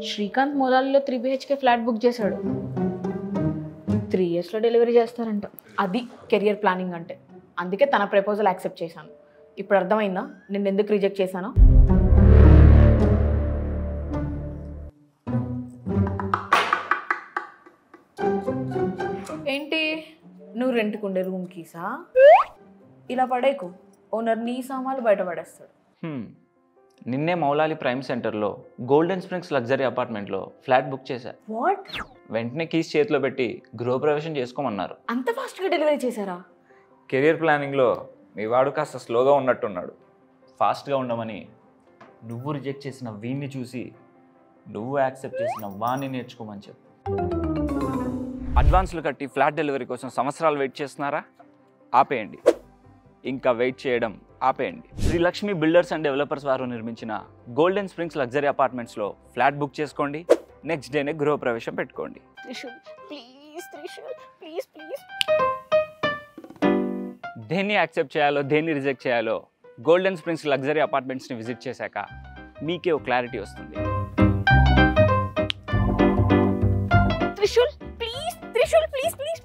Srikanth మూలాల్లో 3 BHK flat book చేశాడు. 3 yearsలో delivery చేస్తారంట. అది కెరియర్ ప్లానింగ్ అంటే. అందుకే తన ప్రపోజల్ యాక్సెప్ట్ చేశాను. ఇప్పుడు అర్థమైందా నిన్ను ఎందుకు రిజెక్ట్ చేశానో? ఏంటి నువ్వు రెంట్కుండే రూమ్ కీసా? ఇలా పడేకు, ఓనర్ నీ సామాన్లు బయట పడేస్తాడు. నిన్నే మౌలాలి ప్రైమ్ సెంటర్లో గోల్డెన్ స్ప్రింగ్స్ లగ్జరీ అపార్ట్మెంట్లో ఫ్లాట్ బుక్ చేశా. వాట్? వెంటనే కీస్ చేతిలో పెట్టి గృహప్రవేశం చేసుకోమన్నారు. అంత ఫాస్ట్గా డెలివరీ చేశారా? కెరియర్ ప్లానింగ్లో మీ వాడు కాస్త స్లోగా ఉన్నట్టున్నాడు. ఫాస్ట్గా ఉండమని నువ్వు రిజెక్ట్ చేసిన వీడిని చూసి నువ్వు యాక్సెప్ట్ చేసిన వాడిని నేర్చుకోమని చెప్పు. అడ్వాన్స్లు కట్టి ఫ్లాట్ డెలివరీ కోసం సంవత్సరాలు వెయిట్ చేస్తున్నారా? ఆపేయండి. ఇంకా వెయిట్ చేయడం ఆపేయండి. Sri Lakshmi builders and developers వారు నిర్మించిన గోల్డెన్ స్ప్రింగ్స్ లగ్జరీ అపార్ట్మెంట్స్లో ఫ్లాట్ బుక్ చేసుకోండి. నెక్స్ట్ డేనే గృహప్రవేశం పెట్టుకోండి. దేన్ని యాక్సెప్ట్ చేయాలో దేన్ని రిజెక్ట్ చేయాలో గోల్డెన్ స్ప్రింగ్స్ లగ్జరీ అపార్ట్మెంట్స్ని విజిట్ చేశాక మీకే ఒక క్లారిటీ వస్తుంది. Trishul please, Trishul please please.